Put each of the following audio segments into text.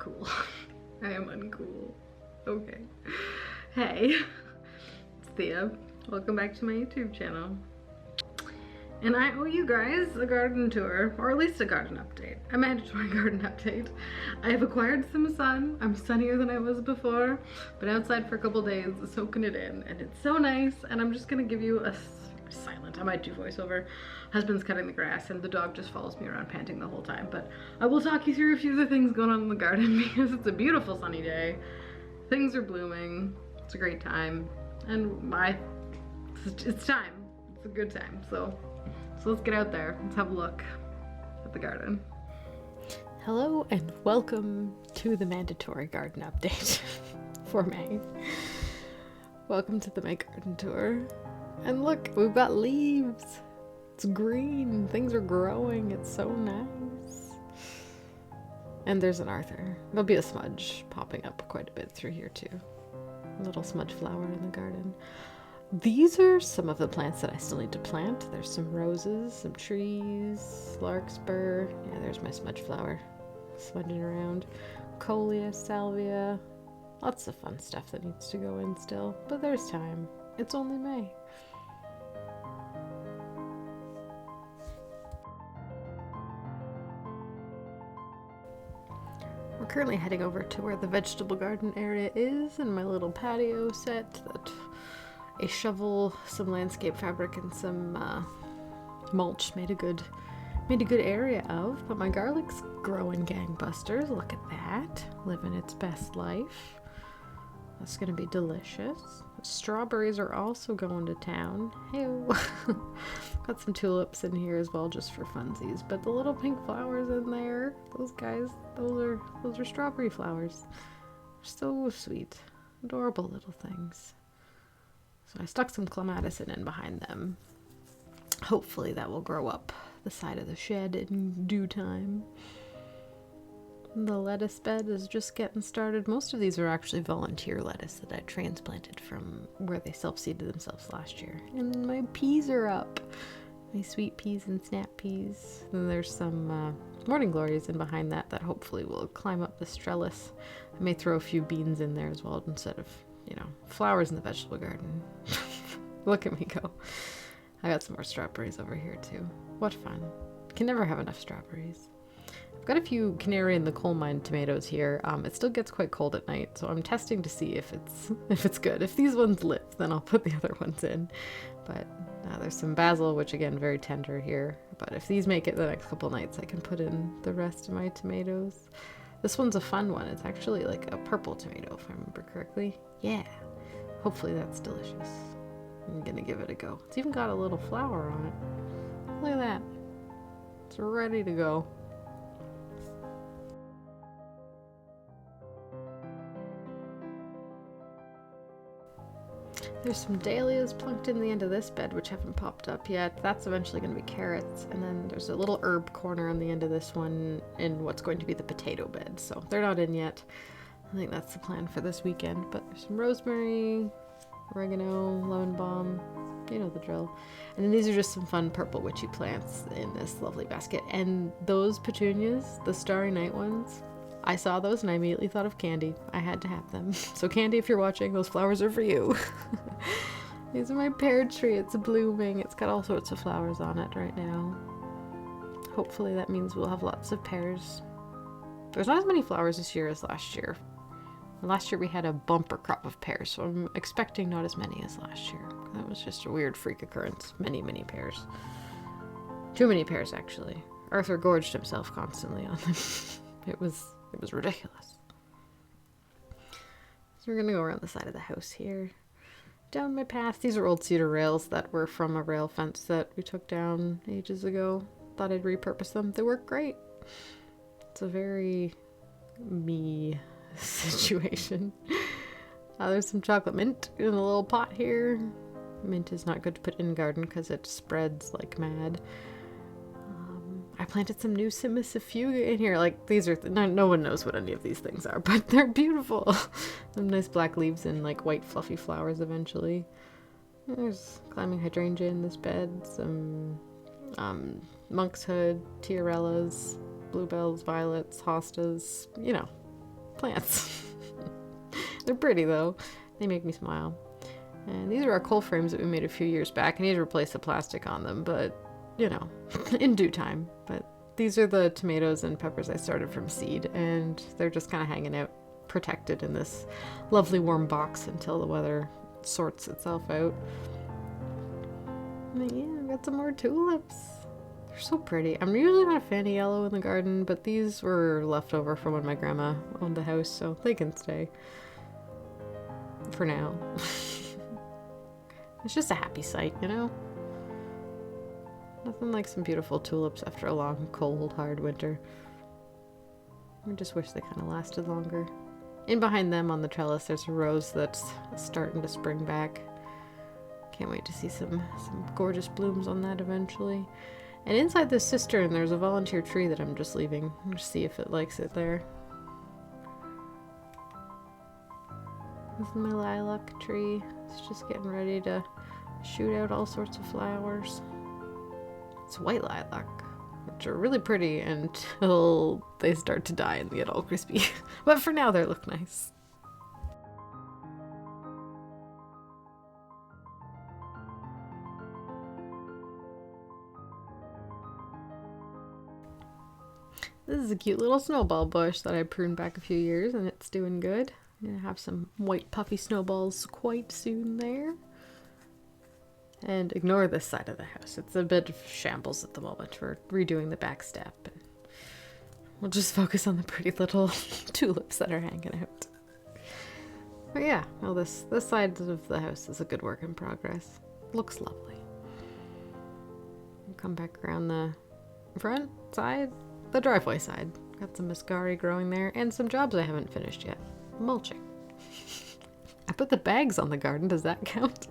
cool. I am uncool. Okay. Hey, it's Thea. Welcome back to my YouTube channel. And I owe you guys a garden tour, or at least a garden update. A mandatory garden update. I have acquired some sun. I'm sunnier than I was before. Been outside for a couple days, soaking it in, and it's so nice. And I'm just gonna give you a silent, I might do voiceover. Husband's cutting the grass and the dog just follows me around panting the whole time. But I will talk you through a few of the things going on in the garden because it's a beautiful sunny day. Things are blooming. It's a great time. And it's time. It's a good time. So let's get out there. Let's have a look at the garden. Hello and welcome to the mandatory garden update for May. Welcome to the May garden tour. And look, we've got leaves. It's green. Things are growing. It's so nice. And there's an Arthur. There'll be a smudge popping up quite a bit through here too. A little smudge flower in the garden. These are some of the plants that I still need to plant. There's some roses, some trees, larkspur. Yeah, there's my smudge flower smudging around. Coleus, salvia. Lots of fun stuff that needs to go in still. But there's time. It's only May. We're currently heading over to where the vegetable garden area is and my little patio set that a shovel, some landscape fabric, and some mulch made a good area of. But my garlic's growing gangbusters. Look at that. Living its best life. That's gonna be delicious. Strawberries are also going to town. Ew. Got some tulips in here as well just for funsies. But the little pink flowers in there, those guys, those are strawberry flowers. They're so sweet. Adorable little things. So I stuck some clematis in behind them. Hopefully that will grow up the side of the shed in due time. The lettuce bed is just getting started. Most of these are actually volunteer lettuce that I transplanted from where they self-seeded themselves last year. And my peas are up. My sweet peas and snap peas. And there's some morning glories in behind that hopefully will climb up this trellis. I may throw a few beans in there as well instead of, flowers in the vegetable garden. Look at me go. I got some more strawberries over here too. What fun. Can never have enough strawberries. I've got a few canary in the coal mine tomatoes here. It still gets quite cold at night, so I'm testing to see if it's good. If these ones live, then I'll put the other ones in. But there's some basil, which again, very tender here. But if these make it the next couple nights, I can put in the rest of my tomatoes. This one's a fun one. It's actually like a purple tomato, if I remember correctly. Yeah. Hopefully that's delicious. I'm gonna give it a go. It's even got a little flower on it. Look at that. It's ready to go. There's some dahlias plunked in the end of this bed which haven't popped up yet. That's eventually going to be carrots. And then there's a little herb corner on the end of this one in what's going to be the potato bed. So they're not in yet. I think that's the plan for this weekend. But there's some rosemary, oregano, lemon balm. You know the drill. And then these are just some fun purple witchy plants in this lovely basket. And those petunias, the Starry Night ones, I saw those and I immediately thought of Candy. I had to have them. So Candy, if you're watching, those flowers are for you. These are my pear tree. It's blooming. It's got all sorts of flowers on it right now. Hopefully that means we'll have lots of pears. There's not as many flowers this year as last year. Last year we had a bumper crop of pears, so I'm expecting not as many as last year. That was just a weird freak occurrence. Many pears. Too many pears, actually. Arthur gorged himself constantly on them. It was ridiculous. So we're gonna go around the side of the house here. Down my path. These are old cedar rails that were from a rail fence that we took down ages ago. Thought I'd repurpose them. They work great. It's a very me situation. There's some chocolate mint in a little pot here. Mint is not good to put in garden because it spreads like mad. I planted some new Simicifuga in here. Like, these are, no one knows what any of these things are, but they're beautiful. Some nice black leaves and like white fluffy flowers eventually. There's climbing hydrangea in this bed. Some monk's hood, tiarellas, bluebells, violets, hostas, plants. They're pretty though. They make me smile. And these are our coal frames that we made a few years back. I need to replace the plastic on them, but you know, in due time. But these are the tomatoes and peppers I started from seed, and they're just kind of hanging out, protected in this lovely warm box until the weather sorts itself out. And yeah, I've got some more tulips. They're so pretty. I'm usually not a fan of yellow in the garden, but these were left over from when my grandma owned the house, so they can stay. For now. It's just a happy sight, you know? Nothing like some beautiful tulips after a long, cold, hard winter. I just wish they kind of lasted longer. In behind them on the trellis, there's a rose that's starting to spring back. Can't wait to see some gorgeous blooms on that eventually. And inside this cistern, there's a volunteer tree that I'm just leaving. I'll just see if it likes it there. This is my lilac tree. It's just getting ready to shoot out all sorts of flowers. It's white lilac, which are really pretty until they start to die and get all crispy. But for now, they look nice. This is a cute little snowball bush that I pruned back a few years, and it's doing good. I'm gonna have some white puffy snowballs quite soon there. And ignore this side of the house. It's a bit of shambles at the moment. We're redoing the back step. And we'll just focus on the pretty little tulips that are hanging out. But yeah, well, this side of the house is a good work in progress. Looks lovely. We'll come back around the front side, the driveway side. Got some muscari growing there and some jobs I haven't finished yet. Mulching. I put the bags on the garden. Does that count?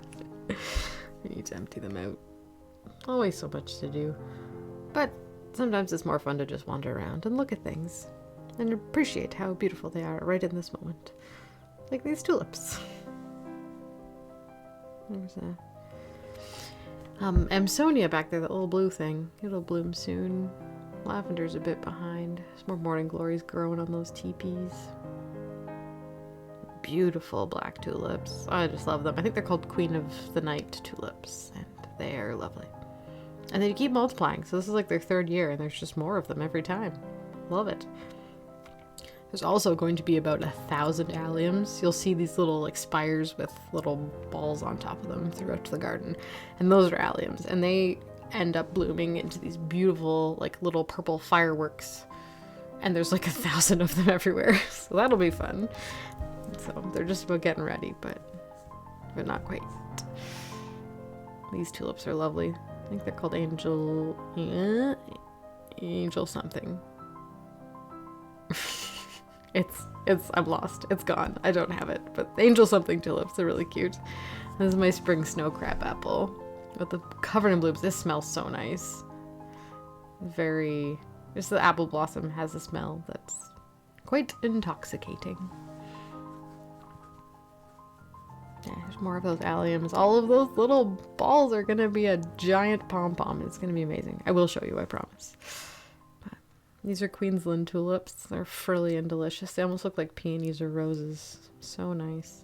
I need to empty them out. Always so much to do. But sometimes it's more fun to just wander around and look at things and appreciate how beautiful they are right in this moment. Like these tulips. There's a Amsonia back there, that little blue thing. It'll bloom soon. Lavender's a bit behind. There's more morning glories growing on those teepees. Beautiful black tulips. I just love them. I think they're called Queen of the Night tulips, and they are lovely. And they keep multiplying, so this is like their third year, and there's just more of them every time. Love it. There's also going to be about 1,000 alliums. You'll see these little like spires with little balls on top of them throughout the garden, and those are alliums, and they end up blooming into these beautiful like little purple fireworks, and there's like 1,000 of them everywhere. So that'll be fun. So they're just about getting ready, but not quite. These tulips are lovely. I think they're called Angel something. I'm lost. It's gone. I don't have it, but Angel something tulips are really cute. This is my spring snow crab apple with the covered in blooms. This smells so nice. Just the apple blossom has a smell that's quite intoxicating. Yeah, there's more of those alliums. All of those little balls are going to be a giant pom-pom. It's going to be amazing. I will show you, I promise. But these are Queensland tulips. They're frilly and delicious. They almost look like peonies or roses. So nice.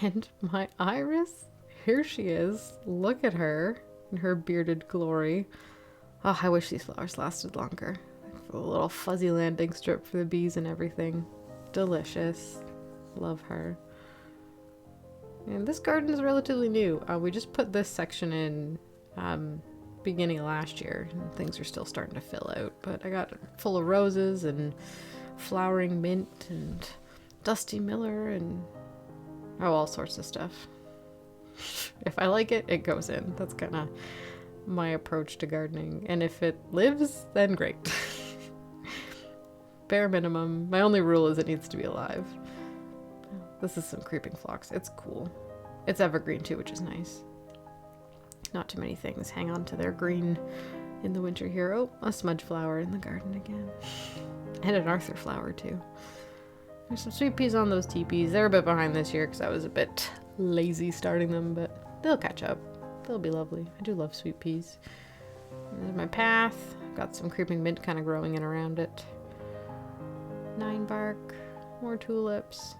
And my iris, here she is. Look at her in her bearded glory. Oh, I wish these flowers lasted longer. A little fuzzy landing strip for the bees and everything. Delicious. Love her. And this garden is relatively new. We just put this section in beginning of last year, and things are still starting to fill out. But I got it full of roses and flowering mint and dusty miller and all sorts of stuff. If I like it, it goes in. That's kind of my approach to gardening. And if it lives, then great. Bare minimum. My only rule is it needs to be alive. This is some creeping phlox. It's cool. It's evergreen too, which is nice. Not too many things hang on to their green in the winter here. Oh, a smudge flower in the garden again. And an Arthur flower too. There's some sweet peas on those teepees. They're a bit behind this year because I was a bit lazy starting them, but they'll catch up. They'll be lovely. I do love sweet peas. There's my path. Got some creeping mint kind of growing in around it. 9 bark, more tulips,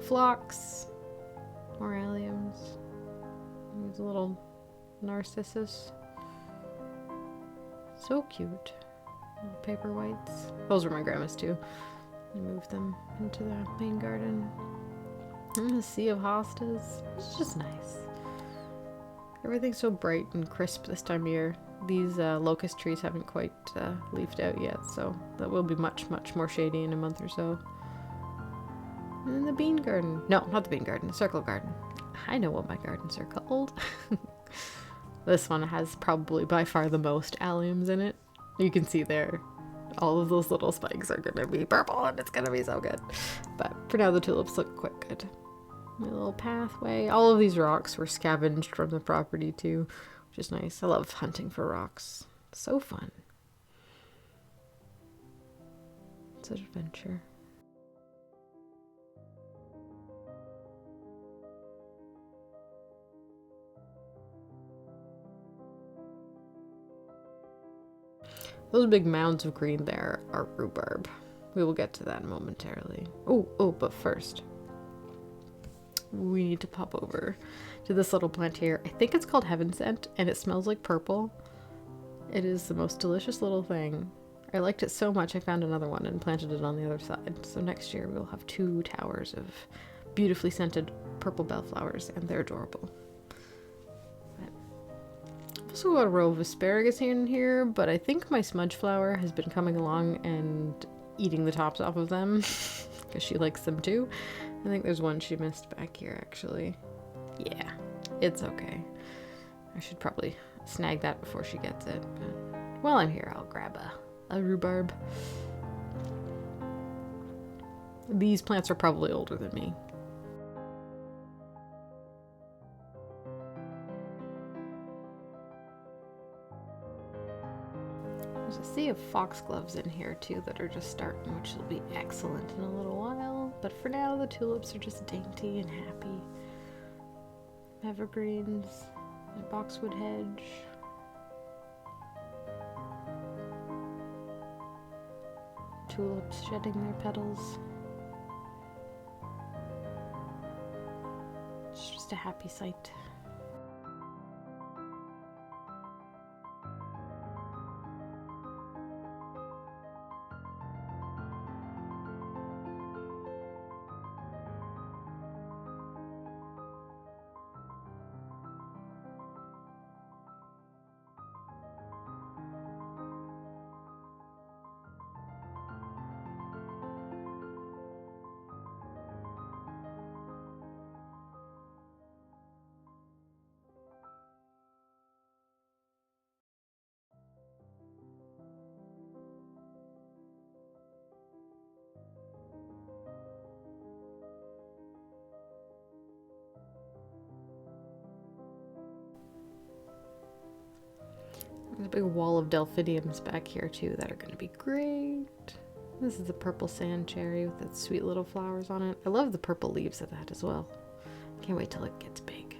phlox, more alliums. There's a little narcissus. So cute. Little paper whites. Those were my grandma's too. I moved them into the main garden. And a sea of hostas. It's just nice. Everything's so bright and crisp this time of year. These locust trees haven't quite leafed out yet, so that will be much, much more shady in a month or so. And then the bean garden. No, not the bean garden, the circle garden. I know what my gardens are called. This one has probably by far the most alliums in it. You can see there, all of those little spikes are going to be purple and it's going to be so good. But for now, the tulips look quite good. My little pathway. All of these rocks were scavenged from the property too, which is nice. I love hunting for rocks. So fun. Such adventure. Those big mounds of green there are rhubarb. We will get to that momentarily. Oh, but first, we need to pop over to this little plant here. I think it's called Heaven Scent, and it smells like purple. It is the most delicious little thing. I liked it so much I found another one and planted it on the other side. So next year we'll have 2 towers of beautifully scented purple bellflowers, and they're adorable. I've also got a row of asparagus in here, but I think my smudge flower has been coming along and eating the tops off of them because she likes them too. I think there's one she missed back here actually. Yeah, it's okay. I should probably snag that before she gets it. But while I'm here, I'll grab a rhubarb. These plants are probably older than me. There's a sea of foxgloves in here too that are just starting, which will be excellent in a little while. But for now, the tulips are just dainty and happy. Evergreens, my boxwood hedge. Tulips shedding their petals. It's just a happy sight. There's a big wall of delphiniums back here too that are going to be great. This is the purple sand cherry with its sweet little flowers on it. I love the purple leaves of that as well. Can't wait till it gets big.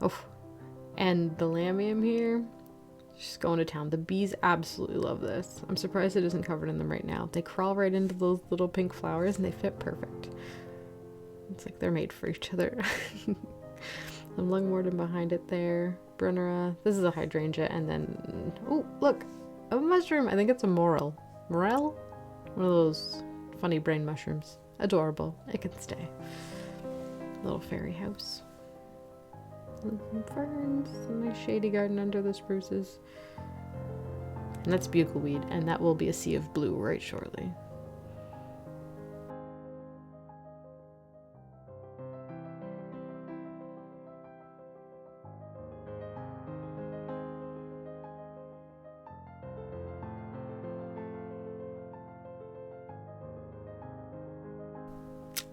Oh, and the lamium here, just going to town. The bees absolutely love this. I'm surprised it isn't covered in them right now. They crawl right into those little pink flowers and they fit perfect. It's like they're made for each other. Some lungwort behind it there. Brunnera. This is a hydrangea, and then oh look, a mushroom. I think it's a morel. Morel? One of those funny brain mushrooms. Adorable. It can stay. Little fairy house. And some ferns. A nice shady garden under the spruces. And that's bugleweed, and that will be a sea of blue right shortly.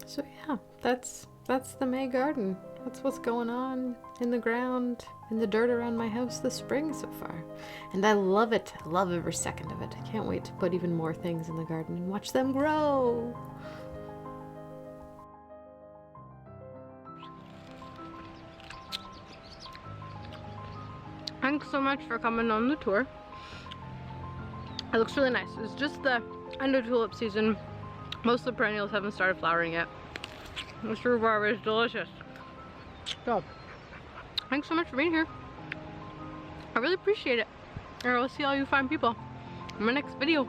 So yeah, that's the May garden. That's what's going on in the ground, in the dirt around my house this spring so far. And I love it. I love every second of it. I can't wait to put even more things in the garden and watch them grow. Thanks so much for coming on the tour. It looks really nice. It's just the end of tulip season. Most of the perennials haven't started flowering yet. This rhubarb is delicious. So, thanks so much for being here. I really appreciate it. And I'll see all you fine people in my next video.